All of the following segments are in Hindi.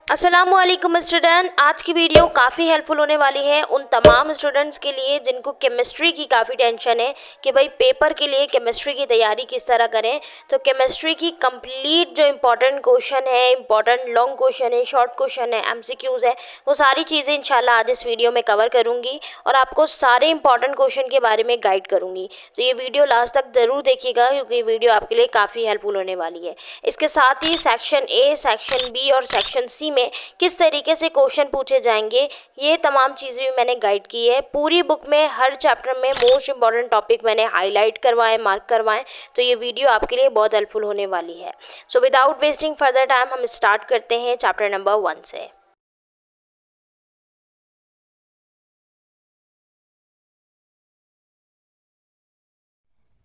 अस्सलामुअलैकुम स्टूडेंट। आज की वीडियो काफ़ी हेल्पफुल होने वाली है उन तमाम स्टूडेंट्स के लिए जिनको केमिस्ट्री की काफ़ी टेंशन है कि भाई पेपर के लिए केमिस्ट्री की तैयारी किस तरह करें। तो केमिस्ट्री की कंप्लीट जो इम्पोर्टेंट क्वेश्चन है, इम्पोर्टेंट लॉन्ग क्वेश्चन है, शॉर्ट क्वेश्चन है, एमसीक्यूज़ है, वो सारी चीज़ें इंशाल्लाह आज इस वीडियो में कवर करूँगी और आपको सारे इंपॉर्टेंट क्वेश्चन के बारे में गाइड करूँगी। तो ये वीडियो लास्ट तक ज़रूर देखिएगा क्योंकि ये वीडियो आपके लिए काफ़ी हेल्पफुल होने वाली है। इसके साथ ही सेक्शन ए, सेक्शन बी और सेक्शन सी में किस तरीके से क्वेश्चन पूछे जाएंगे, ये तमाम चीज़ें भी मैंने गाइड की है। पूरी बुक में हर चैप्टर में मोस्ट इंपॉर्टेंट टॉपिक मैंने हाईलाइट करवाए, मार्क करवाए। तो ये वीडियो आपके लिए बहुत हेल्पफुल होने वाली है। So without wasting further time हम स्टार्ट करते हैं चैप्टर नंबर 1 से।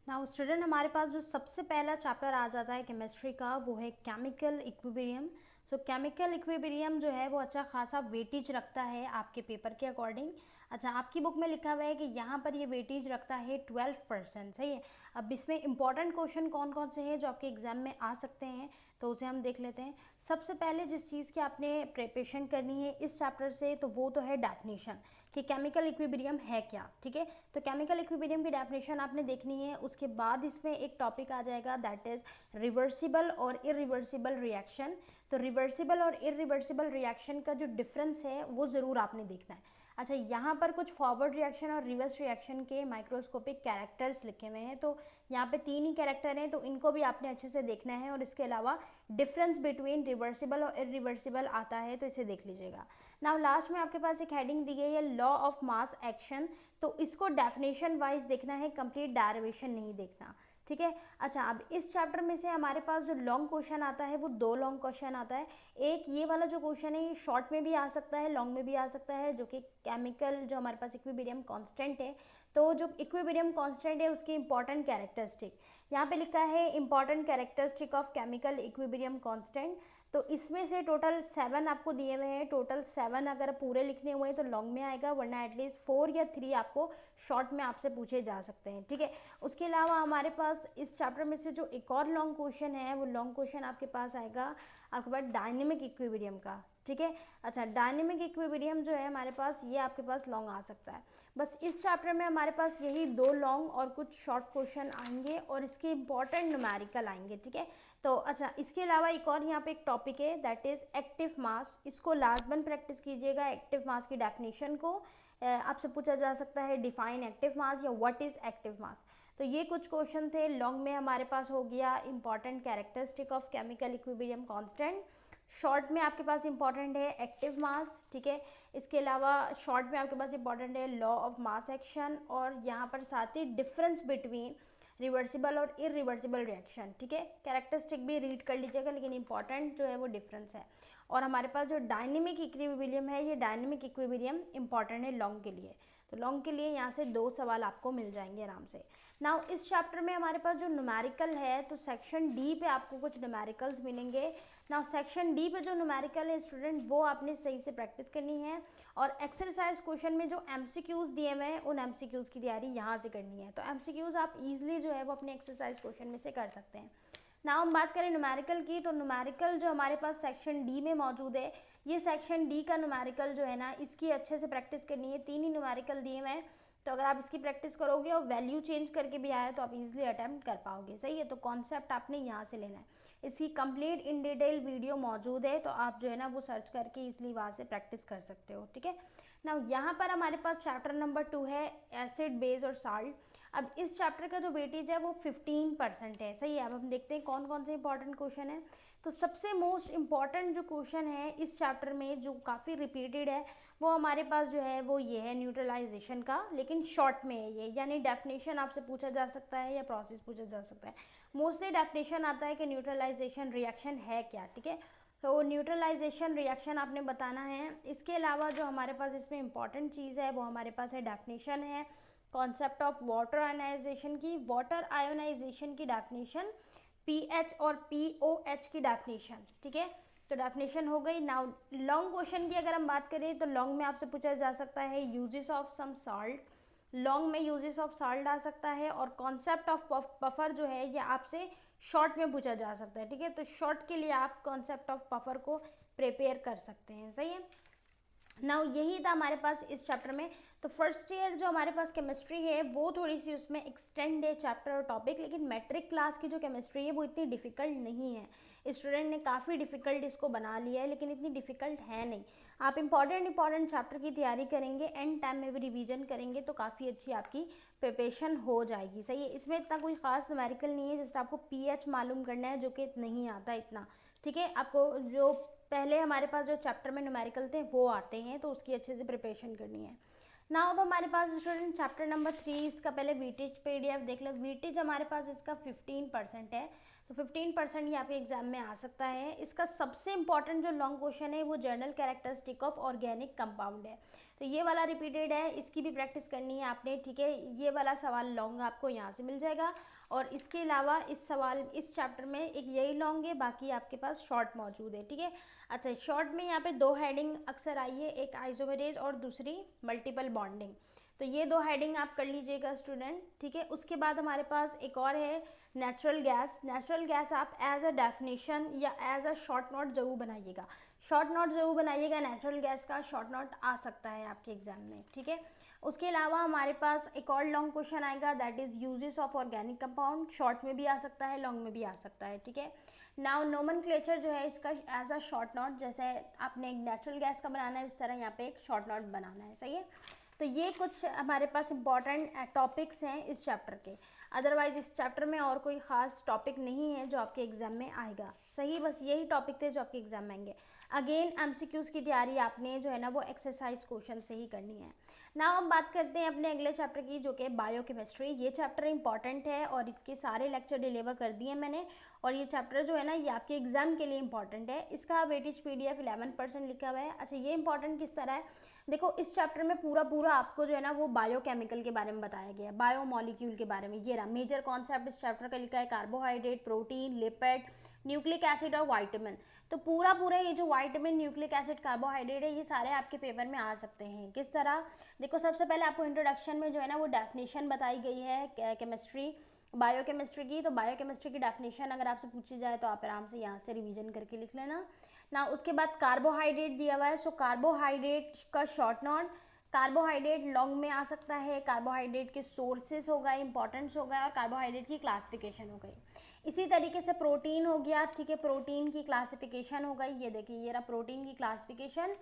नाउ स्टूडेंट, हमारे पास जो सबसे पहला चैप्टर आ जाता है केमिस्ट्री का, वो है केमिकल इक्विलिब्रियम। सो केमिकल इक्विलिब्रियम जो है वो अच्छा खासा वेटेज रखता है आपके पेपर के अकॉर्डिंग। अच्छा, आपकी बुक में लिखा हुआ है कि यहाँ पर ये वेटेज रखता है 12%, सही है। अब इसमें इंपॉर्टेंट क्वेश्चन कौन कौन से हैं जो आपके एग्जाम में आ सकते हैं, तो उसे हम देख लेते हैं। सबसे पहले जिस चीज़ की आपने प्रिपरेशन करनी है इस चैप्टर से, तो वो तो है डेफिनेशन कि केमिकल इक्विलिब्रियम है क्या। ठीक है, तो केमिकल इक्विलिब्रियम की डेफिनेशन आपने देखनी है। उसके बाद इसमें एक टॉपिक आ जाएगा, दैट इज रिवर्सिबल और इरिवर्सिबल रिएक्शन। तो रिवर्सिबल और इरिवर्सिबल रिएक्शन का जो डिफरेंस है वो ज़रूर आपने देखना है। अच्छा, यहाँ पर कुछ फॉरवर्ड रिएक्शन और रिवर्स रिएक्शन के माइक्रोस्कोपिक कैरेक्टर्स लिखे हुए हैं। तो यहाँ पे 3 ही कैरेक्टर हैं, तो इनको भी आपने अच्छे से देखना है। और इसके अलावा डिफरेंस बिटवीन रिवर्सिबल और इरिवर्सिबल आता है, तो इसे देख लीजिएगा। नाउ लास्ट में आपके पास एक हेडिंग दी गई है लॉ ऑफ मास एक्शन। तो इसको डेफिनेशन वाइज देखना है, कंप्लीट डेरिवेशन नहीं देखना। ठीक है। अच्छा, अब इस चैप्टर में से हमारे पास जो लॉन्ग क्वेश्चन आता है वो 2 लॉन्ग क्वेश्चन आता है। एक ये वाला जो क्वेश्चन है ये शॉर्ट में भी आ सकता है, लॉन्ग में भी आ सकता है, जो कि केमिकल जो हमारे पास इक्विलिब्रियम कांस्टेंट है। तो जो इक्विलिब्रियम कांस्टेंट है उसकी इंपॉर्टेंट कैरेक्टरिस्टिक यहाँ पे लिखा है, important characteristic of chemical equilibrium constant. तो इसमें से टोटल 7 आपको दिए हुए हैं। टोटल 7 अगर पूरे लिखने हुए तो लॉन्ग में आएगा, वरना एटलीस्ट 4 या 3 आपको शॉर्ट में आपसे पूछे जा सकते हैं। ठीक है। उसके अलावा हमारे पास इस चैप्टर में से जो एक और लॉन्ग क्वेश्चन है, वो लॉन्ग क्वेश्चन आपके पास आएगा आपके पास डायनेमिक इक्विलिब्रियम का। ठीक है। अच्छा, डायनेमिक इक्विलिब्रियम जो है हमारे पास, ये आपके पास लॉन्ग आ सकता है। बस इस चैप्टर में हमारे पास यही 2 लॉन्ग और कुछ शॉर्ट क्वेश्चन आएंगे और इसके इंपॉर्टेंट न्यूमेरिकल आएंगे। ठीक है। तो अच्छा, इसके अलावा एक और यहाँ पे एक टॉपिक है, दैट इज एक्टिव मास। इसको लाजमन प्रैक्टिस कीजिएगा। एक्टिव मास की डेफिनेशन को आपसे पूछा जा सकता है, डिफाइन एक्टिव मास या व्हाट इज एक्टिव मास। तो ये कुछ क्वेश्चन थे। लॉन्ग में हमारे पास हो गया important characteristic of chemical equilibrium constant. Short में आपके पास इंपॉर्टेंट है एक्टिव मास। ठीक है। इसके अलावा शॉर्ट में आपके पास इंपॉर्टेंट है लॉ ऑफ मास एक्शन, और यहाँ पर साथ ही डिफरेंस बिटवीन रिवर्सिबल और इरिवर्सिबल रिएक्शन। ठीक है, कैरेक्टरिस्टिक भी रीड कर लीजिएगा, लेकिन इंपॉर्टेंट जो है वो डिफरेंस है। और हमारे पास जो डायनेमिक इक्विलिब्रियम है, ये डायनेमिक इक्विलिब्रियम इंपॉर्टेंट है लॉन्ग के लिए। तो लॉन्ग के लिए यहाँ से 2 सवाल आपको मिल जाएंगे आराम से। नाउ इस चैप्टर में हमारे पास जो न्यूमेरिकल है, तो सेक्शन डी पे आपको कुछ न्यूमेरिकल्स मिलेंगे। नाउ सेक्शन डी पे जो न्यूमेरिकल है स्टूडेंट, वो आपने सही से प्रैक्टिस करनी है। और एक्सरसाइज क्वेश्चन में जो एमसीक्यूज दिए हुए हैं, उन एमसीक्यूज की तैयारी यहाँ से करनी है। तो एमसीक्यूज आप इजीली जो है वो अपने एक्सरसाइज क्वेश्चन में से कर सकते हैं। नाउ हम बात करें न्यूमेरिकल की, तो न्यूमेरिकल जो हमारे पास सेक्शन डी में मौजूद है, ये सेक्शन डी का न्यूमेरिकल जो है ना, इसकी अच्छे से प्रैक्टिस करनी है। 3 ही न्यूमेरिकल दिए हुए हैं, तो अगर आप इसकी प्रैक्टिस करोगे और वैल्यू चेंज करके भी आया तो आप इजीली अटेम्प्ट कर पाओगे। सही है, तो कॉन्सेप्ट आपने यहाँ से लेना है। इसकी कंप्लीट इन डिटेल वीडियो मौजूद है, तो आप जो है ना वो सर्च करके इसलिए वहाँ से प्रैक्टिस कर सकते हो। ठीक है। ना यहाँ पर हमारे पास चैप्टर नंबर 2 है एसिड, बेस और साल्ट। अब इस चैप्टर का जो वेटेज है वो 15% है। सही है। अब हम देखते हैं कौन कौन से इंपॉर्टेंट क्वेश्चन है। तो सबसे मोस्ट इंपॉर्टेंट जो क्वेश्चन है इस चैप्टर में, जो काफ़ी रिपीटेड है, वो हमारे पास जो है वो ये है न्यूट्रलाइजेशन का, लेकिन शॉर्ट में है ये, यानी डेफिनेशन आपसे पूछा जा सकता है या प्रोसेस पूछा जा सकता है। मोस्टली डेफिनेशन आता है कि न्यूट्रलाइजेशन रिएक्शन है क्या। ठीक है। तो न्यूट्रलाइजेशन रिएक्शन आपने बताना है। इसके अलावा जो हमारे पास इसमें इंपॉर्टेंट चीज़ है वो हमारे पास है डेफिनेशन है कॉन्सेप्ट ऑफ वाटर आयोनाइजेशन की। वाटर आयोनाइजेशन की डेफिनेशन, पीएच और पीओएच की डेफिनेशन। ठीक है, तो डेफिनेशन हो गई। नाउ लॉन्ग क्वेश्चन की अगर हम बात करें, तो लॉन्ग में आपसे पूछा जा सकता है uses of some salt. Long में यूजेस ऑफ साल्ट आ सकता है, और कॉन्सेप्ट ऑफ बफर जो है ये आपसे शॉर्ट में पूछा जा सकता है। ठीक है, तो शॉर्ट के लिए आप कॉन्सेप्ट ऑफ बफर को प्रिपेयर कर सकते हैं। सही है। नाउ यही था हमारे पास इस चैप्टर में। तो फर्स्ट ईयर जो हमारे पास केमिस्ट्री है वो थोड़ी सी उसमें एक्सटेंड है चैप्टर और टॉपिक, लेकिन मैट्रिक क्लास की जो केमिस्ट्री है वो इतनी डिफिकल्ट नहीं है। स्टूडेंट ने काफ़ी डिफिकल्ट इसको बना लिया है, लेकिन इतनी डिफिकल्ट है नहीं। आप इंपॉर्टेंट चैप्टर की तैयारी करेंगे, एंड टाइम में भी रिवीजन करेंगे तो काफ़ी अच्छी आपकी प्रिपरेशन हो जाएगी। सही है। इसमें इतना कोई खास न्यूमेरिकल नहीं है, जस्ट आपको पीएच मालूम करना है जो कि नहीं आता इतना। ठीक है। आपको जो पहले हमारे पास जो चैप्टर में न्यूमेरिकल थे वो आते हैं, तो उसकी अच्छे से प्रिपरेशन करनी है। ना अब हमारे पास स्टूडेंट चैप्टर नंबर 3, इसका पहले वीटेज पीडीएफ देख लो। वीटेज हमारे पास इसका 15% है, तो 15% यहाँ पे एग्जाम में आ सकता है। इसका सबसे इंपॉर्टेंट जो लॉन्ग क्वेश्चन है वो general characteristic of organic compound है, तो ये वाला रिपीटेड है, इसकी भी प्रैक्टिस करनी है आपने। ठीक है। ये वाला सवाल लॉन्ग आपको यहाँ से मिल जाएगा, और इसके अलावा इस चैप्टर में एक यही लॉन्ग है, बाकी आपके पास शॉर्ट मौजूद है। ठीक है। अच्छा, शॉर्ट में यहाँ पे दो हेडिंग अक्सर आई है, एक आइसोमेरेज और दूसरी मल्टीपल बॉन्डिंग, तो ये दो हेडिंग आप कर लीजिएगा स्टूडेंट। ठीक है। उसके बाद हमारे पास एक और है नेचुरल गैस। नेचुरल गैस आप एज अ डेफिनेशन या एज अ शॉर्ट नोट जरूर बनाइएगा, शॉर्ट नोट जरूर बनाइएगा। नेचुरल गैस का शॉर्ट नोट आ सकता है आपके एग्जाम में। ठीक है। उसके अलावा हमारे पास एक और लॉन्ग क्वेश्चन आएगा, that is uses of organic compound. Short में भी आ सकता है, लॉन्ग में भी आ सकता है। ठीक है। नाउ नोमेनक्लेचर जो है इसका एज अ शॉर्ट नोट, जैसे आपने एक नेचुरल गैस का बनाना है उस तरह यहाँ पे एक शॉर्ट नोट बनाना है। सही है। तो ये कुछ हमारे पास इंपॉर्टेंट टॉपिक्स हैं इस चैप्टर के। अदरवाइज इस चैप्टर में और कोई खास टॉपिक नहीं है जो आपके एग्जाम में आएगा। सही, बस यही टॉपिक थे जो आपके एग्जाम में आएंगे। अगेन एमसीक्यूज की तैयारी आपने जो है ना वो एक्सरसाइज क्वेश्चन से ही करनी है। नाउ हम बात करते हैं अपने अगले चैप्टर की, जो कि बायोकेमिस्ट्री। ये चैप्टर इंपॉर्टेंट है और इसके सारे लेक्चर डिलीवर कर दिए मैंने, और ये चैप्टर जो है ना ये आपके एग्जाम के लिए इंपॉर्टेंट है। इसका वेटेज पीडीएफ 11% लिखा हुआ है। अच्छा, ये इंपॉर्टेंट किस तरह है, देखो इस चैप्टर में पूरा आपको जो है ना वो बायोकेमिकल के बारे में बताया गया है, बायोमोलिक्यूल के बारे में। ये रहा मेजर कॉन्सेप्ट इस चैप्टर का लिखा है, carbohydrate, protein, lipid, nucleic acid और वाइटामिन। तो पूरा ये जो वाइटामिन, न्यूक्लिक एसिड, कार्बोहाइड्रेट है, ये सारे आपके पेपर में आ सकते हैं। किस तरह, देखो सबसे पहले आपको इंट्रोडक्शन में जो है ना वो डेफिनेशन बताई गई है केमिस्ट्री, बायोकेमिस्ट्री की। तो बायोकेमिस्ट्री की डेफिनेशन अगर आपसे पूछी जाए तो आप आराम से यहाँ से रिवीजन करके लिख लेना ना। उसके बाद कार्बोहाइड्रेट दिया हुआ है, सो कार्बोहाइड्रेट का शॉर्ट नोट, कार्बोहाइड्रेट लॉन्ग में आ सकता है, कार्बोहाइड्रेट के सोर्सेस हो गए, इंपॉर्टेंस हो गया, और कार्बोहाइड्रेट की क्लासिफिकेशन हो गई। इसी तरीके से प्रोटीन हो गया। ठीक है। प्रोटीन की क्लासिफिकेशन हो गई, ये देखिए ये रहा प्रोटीन की क्लासिफिकेशन।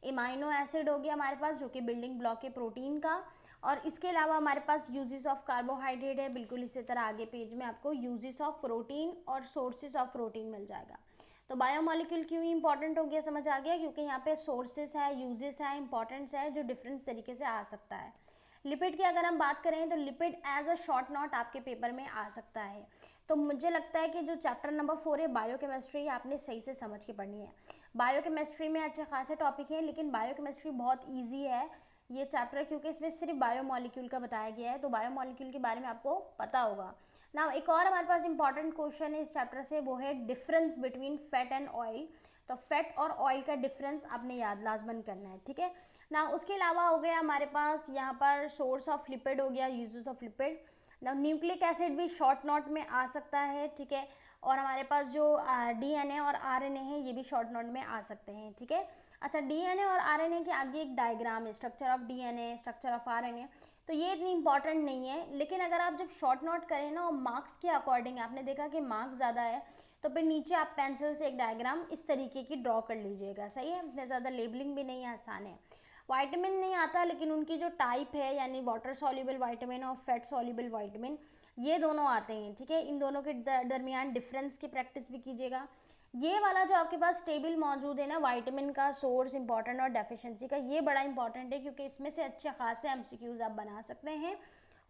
इमाइनो एसिड हो गया हमारे पास, जो कि बिल्डिंग ब्लॉक है प्रोटीन का। और इसके अलावा हमारे पास यूजेस ऑफ कार्बोहाइड्रेट है, बिल्कुल इसी तरह आगे पेज में आपको यूजेस ऑफ प्रोटीन और सोर्सेज ऑफ प्रोटीन मिल जाएगा। तो बायोमोलिक्यूल क्यों इंपॉर्टेंट हो गया, समझ आ गया, क्योंकि यहाँ पे सोर्सेस है, यूजेस है, इंपॉर्टेंस है, जो डिफरेंट तरीके से आ सकता है। लिपिड की अगर हम बात करें तो lipid as a short note आपके पेपर में आ सकता है। तो मुझे लगता है कि जो चैप्टर नंबर 4 है बायोकेमिस्ट्री, आपने सही से समझ के पढ़नी है। बायोकेमिस्ट्री में अच्छे खासे टॉपिक हैं, लेकिन बायोकेमिस्ट्री बहुत ईजी है ये चैप्टर, क्योंकि इसमें सिर्फ बायोमोलिक्यूल का बताया गया है, तो बायोमोलिक्यूल के बारे में आपको पता होगा ना। एक और हमारे पास इंपॉर्टेंट क्वेश्चन है इस चैप्टर से, वो है difference between fat and oil. तो फैट और ऑयल का डिफरेंस आपने याद लाजमन करना है। ठीक है ना। उसके अलावा हो गया हमारे पास यहाँ पर सोर्स ऑफ लिपिड हो गया, यूजेस ऑफ लिपिड ना। न्यूक्लिक एसिड भी शॉर्ट नोट में आ सकता है। ठीक है। और हमारे पास जो डीएनए और आरएनए है ये भी शॉर्ट नोट में आ सकते हैं। ठीक है। अच्छा, डीएनए और आरएनए के आगे एक डायग्राम है, structure of DNA, structure of RNA, तो ये इतनी इंपॉर्टेंट नहीं है। लेकिन अगर आप जब शॉर्ट नोट करें ना और मार्क्स के अकॉर्डिंग, आपने देखा कि मार्क्स ज़्यादा है, तो फिर नीचे आप पेंसिल से एक डायग्राम इस तरीके की ड्रॉ कर लीजिएगा। सही है। इतने ज़्यादा लेबलिंग भी नहीं आसान है। वाइटामिन नहीं आता, लेकिन उनकी जो टाइप है, यानी वाटर सॉल्युबल वाइटामिन और फैट सॉल्युबल वाइटामिन, ये दोनों आते हैं। ठीक है। इन दोनों के दरमियान डिफरेंस की प्रैक्टिस भी कीजिएगा। ये वाला जो आपके पास टेबल मौजूद है ना, वाइटामिन का सोर्स, इंपॉर्टेंट और डेफिशिएंसी का, ये बड़ा इंपॉर्टेंट है, क्योंकि इसमें से अच्छे खासे एमसीक्यूज आप बना सकते हैं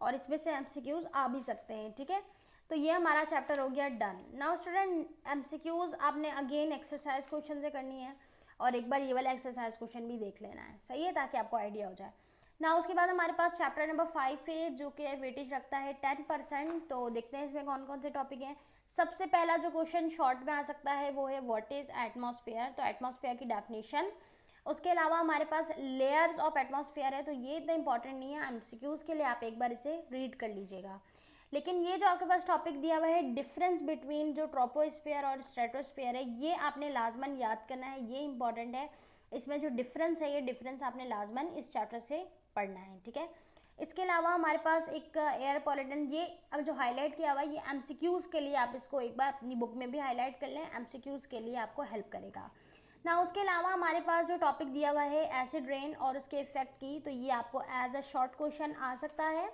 और इसमें से एमसीक्यूज आ भी सकते हैं। ठीक है। तो ये हमारा चैप्टर हो गया डन। नाउ स्टूडेंट, एमसीक्यूज आपने अगेन एक्सरसाइज क्वेश्चन से करनी है, और एक बार ये वाला एक्सरसाइज क्वेश्चन भी देख लेना है। सही है, ताकि आपको आइडिया हो जाए ना। उसके बाद हमारे पास चैप्टर नंबर 5 है, जो कि वेटेज रखता है 10%। तो देखते हैं इसमें कौन कौन से टॉपिक हैं। सबसे पहला जो क्वेश्चन शॉर्ट में आ सकता है वो है व्हाट इज एटमॉस्फेयर, तो एटमॉस्फेयर की डेफिनेशन। उसके अलावा हमारे पास लेयर्स ऑफ एटमॉस्फेयर है, तो ये इतना इंपॉर्टेंट नहीं है, एमसीक्यूज के लिए आप एक बार इसे रीड कर लीजिएगा। लेकिन ये जो आपके पास टॉपिक दिया हुआ है डिफरेंस बिटवीन जो ट्रोपोस्फीयर और स्ट्रेटोस्फीयर है, ये आपने लाजमन याद करना है, ये इंपॉर्टेंट है। इसमें जो डिफरेंस है, ये डिफरेंस आपने लाजमन इस चैप्टर से पढ़ना है, ठीक है। इसके अलावा हमारे पास एक एयर पॉल्यूशन, ये अब जो हाईलाइट किया हुआ है, ये एमसीक्यूज के लिए आप इसको एक बार अपनी बुक में भी हाईलाइट कर लें, एमसीक्यूज के लिए आपको हेल्प करेगा ना। उसके अलावा हमारे पास जो टॉपिक दिया हुआ है एसिड रेन और उसके इफेक्ट की, तो ये आपको एज अ शॉर्ट क्वेश्चन आ सकता है।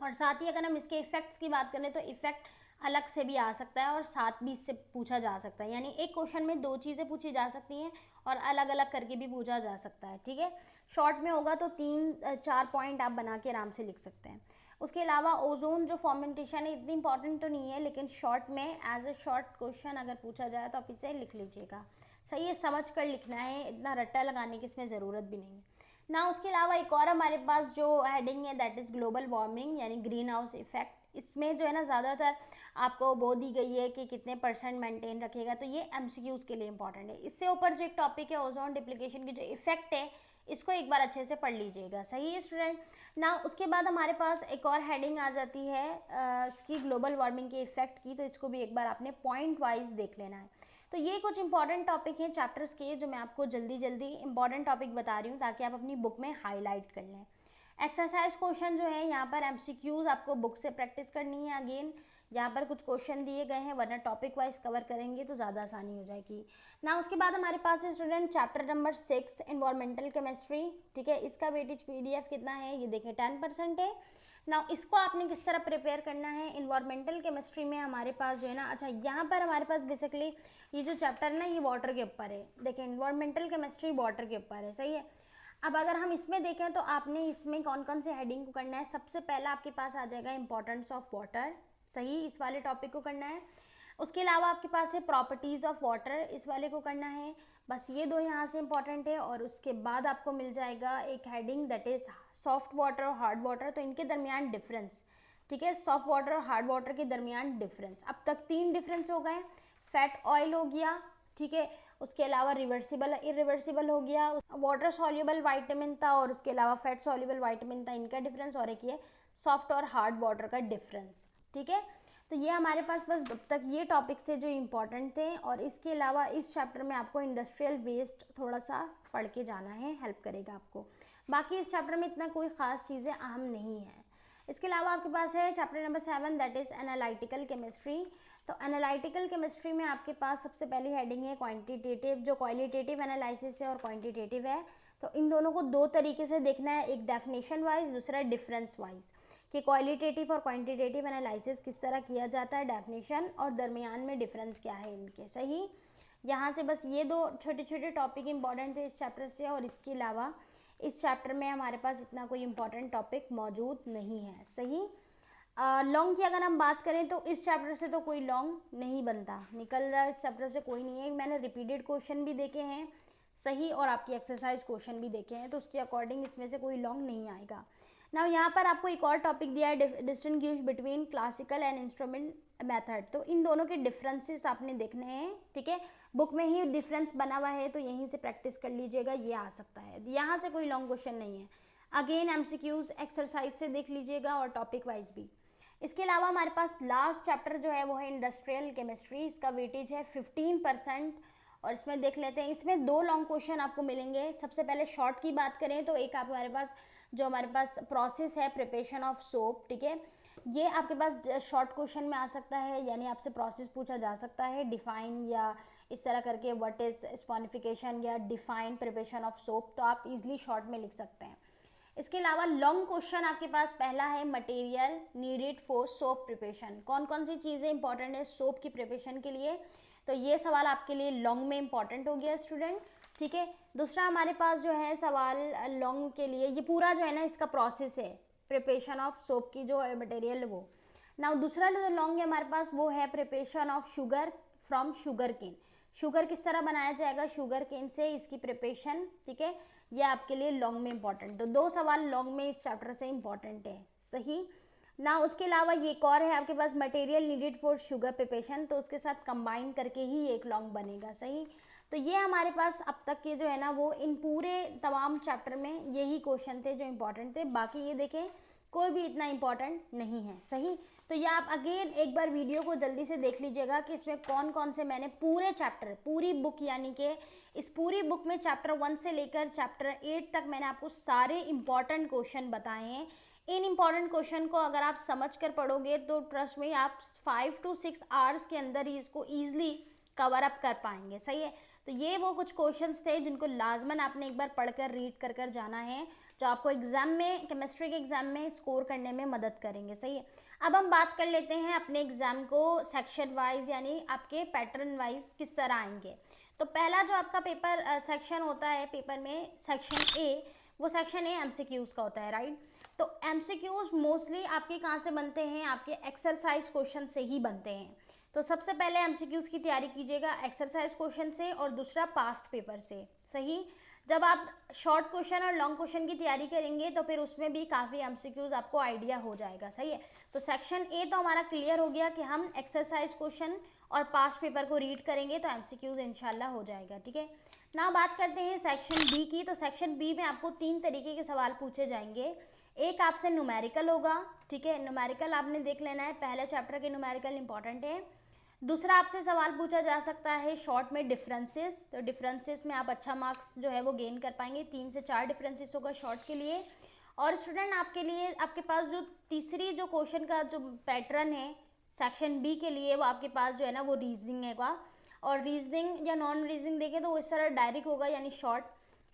और साथ ही अगर हम इसके इफेक्ट्स की बात करें तो इफेक्ट अलग से भी आ सकता है और साथ भी इससे पूछा जा सकता है, यानी एक क्वेश्चन में दो चीज़ें पूछी जा सकती हैं और अलग अलग करके भी पूछा जा सकता है, ठीक है। शॉर्ट में होगा तो 3-4 पॉइंट आप बना के आराम से लिख सकते हैं। उसके अलावा ओजोन जो फॉर्मेंटेशन है इतनी इंपॉर्टेंट तो नहीं है, लेकिन शॉर्ट में एज ए शॉर्ट क्वेश्चन अगर पूछा जाए तो आप इसे लिख लीजिएगा, सही है, समझ कर लिखना है, इतना रट्टा लगाने की इसमें ज़रूरत भी नहीं है ना। उसके अलावा एक और हमारे पास जो हेडिंग है दैट इज़ ग्लोबल वार्मिंग यानी ग्रीन हाउस इफेक्ट। इसमें जो है ना ज़्यादातर आपको वो दी गई है कि कितने % मेंटेन रखेगा, तो ये एमसीक्यूज के लिए इंपॉर्टेंट है। इससे ऊपर जो एक टॉपिक है ओजोन डिप्लीकेशन की जो इफेक्ट है, इसको एक बार अच्छे से पढ़ लीजिएगा, सही है स्टूडेंट ना। उसके बाद हमारे पास एक और हेडिंग आ जाती है इसकी ग्लोबल वार्मिंग के इफेक्ट की, तो इसको भी एक बार आपने पॉइंट वाइज देख लेना है। तो ये कुछ इंपॉर्टेंट टॉपिक हैं चैप्टर्स के, जो मैं आपको जल्दी जल्दी इंपॉर्टेंट टॉपिक बता रही हूँ ताकि आप अपनी बुक में हाईलाइट कर लें। एक्सरसाइज क्वेश्चन जो है यहाँ पर एमसीक्यूज आपको बुक से प्रैक्टिस करनी है। अगेन यहाँ पर कुछ क्वेश्चन दिए गए हैं, वरना टॉपिक वाइज कवर करेंगे तो ज़्यादा आसानी हो जाएगी ना। उसके बाद हमारे पास है student chapter number 6 environmental chemistry, ठीक है। इसका वेटेज पीडीएफ कितना है ये देखें, 10% है ना। इसको आपने किस तरह प्रिपेयर करना है, इन्वायरमेंटल केमिस्ट्री में हमारे पास जो है ना, अच्छा यहाँ पर हमारे पास बेसिकली ये जो चैप्टर है ना ये वाटर के ऊपर है, देखिए इन्वायरमेंटल केमिस्ट्री वाटर के ऊपर है, सही है। अब अगर हम इसमें देखें तो आपने इसमें कौन कौन से हेडिंग को करना है, सबसे पहला आपके पास आ जाएगा इंपॉर्टेंस ऑफ वाटर, सही, इस वाले टॉपिक को करना है। उसके अलावा आपके पास है प्रॉपर्टीज ऑफ वाटर, इस वाले को करना है, बस ये दो यहाँ से इंपॉर्टेंट है। और उसके बाद आपको मिल जाएगा एक heading that is soft water और हार्ड वाटर, तो इनके दरमियान डिफरेंस, ठीक है, सॉफ्ट वाटर और हार्ड वाटर के दरमियान डिफरेंस। अब तक 3 डिफरेंस हो गए, फैट ऑयल हो गया, ठीक है, उसके अलावा रिवर्सिबल इरिवर्सिबल हो गया, वाटर सॉल्युबल वाइटामिन था, और उसके अलावा फैट सॉल्युबल वाइटामिन था, इनका डिफरेंस, और एक ये सॉफ्ट और हार्ड वाटर का डिफरेंस, ठीक है। तो ये हमारे पास बस अब तक ये टॉपिक थे जो इम्पोर्टेंट थे। और इसके अलावा इस चैप्टर में आपको इंडस्ट्रियल वेस्ट थोड़ा सा पढ़ के जाना है, हेल्प करेगा आपको। बाकी इस चैप्टर में इतना कोई ख़ास चीज़ें अहम नहीं है। इसके अलावा आपके पास है chapter number 7 that is analytical chemistry. तो एनालिटिकल केमिस्ट्री में आपके पास सबसे पहली हेडिंग है क्वांटिटेटिव, जो क्वालिटेटिव एनालिसिस है और क्वांटिटेटिव है। तो इन दोनों को दो तरीके से देखना है, एक डेफिनेशन वाइज, दूसरा डिफरेंस वाइज, कि क्वालिटेटिव और क्वांटिटेटिव एनालिसिस किस तरह किया जाता है, डेफिनेशन और दरमियान में डिफरेंस क्या है इनके, सही। यहाँ से बस ये दो छोटे छोटे टॉपिक इंपॉर्टेंट थे इस चैप्टर से, और इसके अलावा इस चैप्टर में हमारे पास इतना कोई इंपॉर्टेंट टॉपिक मौजूद नहीं है, सही। लॉन्ग की अगर हम बात करें तो इस चैप्टर से तो कोई लॉन्ग नहीं बनता, निकल रहा है इस चैप्टर से कोई नहीं है। मैंने रिपीटेड क्वेश्चन भी देखे हैं, सही, और आपकी एक्सरसाइज क्वेश्चन भी देखे हैं, तो उसके अकॉर्डिंग इसमें से कोई लॉन्ग नहीं आएगा ना। यहाँ पर आपको एक और टॉपिक दिया है distinguish between classical and instrument method, तो इन दोनों के डिफरेंसेस आपने देखने हैं, ठीक है। बुक में ही डिफरेंस बना हुआ है, तो यहीं से प्रैक्टिस कर लीजिएगा, ये आ सकता है, यहाँ से कोई लॉन्ग क्वेश्चन नहीं है। अगेन एमसीक्यूज एक्सरसाइज से देख लीजिएगा और टॉपिक वाइज भी। इसके अलावा हमारे पास लास्ट चैप्टर जो है वो है इंडस्ट्रियल केमिस्ट्री, इसका वेटेज है 15%। और इसमें देख लेते हैं, इसमें दो लॉन्ग क्वेश्चन आपको मिलेंगे। सबसे पहले शॉर्ट की बात करें तो एक आप हमारे पास जो हमारे पास प्रोसेस है प्रिपरेशन ऑफ सोप, ठीक है, ये आपके पास शॉर्ट क्वेश्चन में आ सकता है, यानी आपसे प्रोसेस पूछा जा सकता है, डिफाइन या इस तरह करके व्हाट इज स्पॉनिफिकेशन या डिफाइन प्रिपरेशन ऑफ सोप, तो आप इजीली शॉर्ट में लिख सकते हैं। इसके अलावा लॉन्ग क्वेश्चन आपके पास पहला है material needed for soap preparation, कौन कौन सी चीज़ें इंपॉर्टेंट है सोप की प्रिपरेशन के लिए, तो ये सवाल आपके लिए लॉन्ग में इंपॉर्टेंट हो गया स्टूडेंट, ठीक है। दूसरा हमारे पास जो है सवाल लॉन्ग के लिए, ये पूरा जो है ना इसका प्रोसेस है प्रिपरेशन ऑफ सोप की जो मटेरियल वो ना। दूसरा जो लॉन्ग है हमारे पास वो है preparation of sugar from sugar cane, sugar किस तरह बनाया जाएगा शुगर केन से, इसकी प्रिपरेशन, ठीक है, ये आपके लिए लॉन्ग में इंपॉर्टेंट, तो दो सवाल लॉन्ग में इस चैप्टर से इंपॉर्टेंट है, सही ना। उसके अलावा ये एक और है आपके पास material needed for sugar preparation, तो उसके साथ कंबाइन करके ही एक लॉन्ग बनेगा, सही। तो ये हमारे पास अब तक के जो है ना वो इन पूरे तमाम चैप्टर में यही क्वेश्चन थे जो इंपॉर्टेंट थे। बाकी ये देखें कोई भी इतना इम्पोर्टेंट नहीं है। सही, तो ये आप अगेन एक बार वीडियो को जल्दी से देख लीजिएगा कि इसमें कौन कौन से मैंने पूरे चैप्टर, पूरी बुक यानी कि इस पूरी बुक में चैप्टर 1 से लेकर चैप्टर 8 तक मैंने आपको सारे इंपॉर्टेंट क्वेश्चन बताए हैं। इन इंपॉर्टेंट क्वेश्चन को अगर आप समझ कर पढ़ोगे तो ट्रस्ट में आप 5 to 6 आवर्स के अंदर ही इसको ईजिली कवर अप कर पाएंगे। सही है, तो ये वो कुछ क्वेश्चंस थे जिनको लाजमन आपने एक बार पढ़कर रीड कर कर जाना है, जो आपको एग्जाम में, केमिस्ट्री के एग्जाम में स्कोर करने में मदद करेंगे। सही है, अब हम बात कर लेते हैं अपने एग्जाम को सेक्शन वाइज यानी आपके पैटर्न वाइज किस तरह आएंगे। तो पहला जो आपका पेपर सेक्शन होता है पेपर में, सेक्शन ए, वो सेक्शन ए एमसीक्यूज का होता है, राइट। तो एमसीक्यूज मोस्टली आपके कहाँ से बनते हैं, आपके एक्सरसाइज क्वेश्चन से ही बनते हैं। तो सबसे पहले एमसीक्यूज की तैयारी कीजिएगा एक्सरसाइज क्वेश्चन से और दूसरा पास्ट पेपर से। सही, जब आप शॉर्ट क्वेश्चन और लॉन्ग क्वेश्चन की तैयारी करेंगे तो फिर उसमें भी काफ़ी एमसीक्यूज आपको आइडिया हो जाएगा। सही है, तो सेक्शन ए तो हमारा क्लियर हो गया कि हम एक्सरसाइज क्वेश्चन और पास्ट पेपर को रीड करेंगे तो एमसीक्यूज इंशाल्लाह हो जाएगा। ठीक है, ना बात करते हैं सेक्शन बी की। तो सेक्शन बी में आपको 3 तरीके के सवाल पूछे जाएंगे। एक आपसे न्यूमेरिकल होगा, ठीक है, न्यूमेरिकल आपने देख लेना है, पहले चैप्टर के न्यूमेरिकल इंपॉर्टेंट है। दूसरा आपसे सवाल पूछा जा सकता है शॉर्ट में डिफरेंसेस, तो डिफरेंसेस में आप अच्छा मार्क्स जो है वो गेन कर पाएंगे, 3 से 4 डिफरेंसेस होगा शॉर्ट के लिए। और स्टूडेंट आपके लिए आपके पास जो तीसरी जो क्वेश्चन का जो पैटर्न है सेक्शन बी के लिए, वो आपके पास जो है ना वो रीजनिंग है। और रीजनिंग या नॉन रीजनिंग देखें तो वो इस तरह डायरेक्ट होगा, यानी शॉर्ट,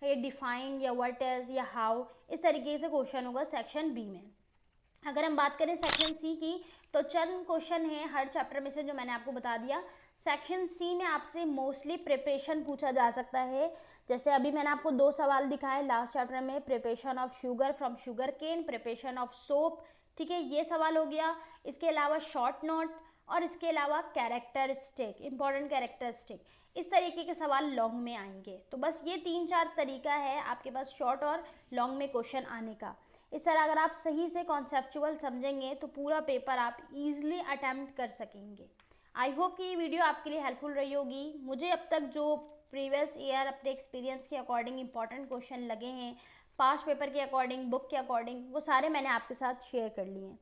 ये डिफाइन या व्हाट इज या हाउ, इस तरीके से क्वेश्चन होगा सेक्शन बी में। अगर हम बात करें सेक्शन सी की, तो चंद क्वेश्चन है हर चैप्टर में से जो मैंने आपको बता दिया। सेक्शन सी में आपसे मोस्टली प्रिपरेशन पूछा जा सकता है, जैसे अभी मैंने आपको 2 सवाल दिखाए लास्ट चैप्टर में, preparation of sugar from sugar cane, preparation of soap, ठीक है, ये सवाल हो गया। इसके अलावा शॉर्ट नोट और इसके अलावा कैरेक्टरिस्टिक, इंपॉर्टेंट कैरेक्टरिस्टिक, इस तरीके के सवाल लॉन्ग में आएंगे। तो बस ये 3-4 तरीका है आपके पास शॉर्ट और लॉन्ग में क्वेश्चन आने का। इस तरह अगर आप सही से कॉन्सेप्चुअल समझेंगे तो पूरा पेपर आप इजीली अटेम्प्ट कर सकेंगे। आई होप कि ये वीडियो आपके लिए हेल्पफुल रही होगी। मुझे अब तक जो प्रीवियस ईयर अपने एक्सपीरियंस के अकॉर्डिंग इंपॉर्टेंट क्वेश्चन लगे हैं, पास्ट पेपर के अकॉर्डिंग, बुक के अकॉर्डिंग, वो सारे मैंने आपके साथ शेयर कर लिए हैं।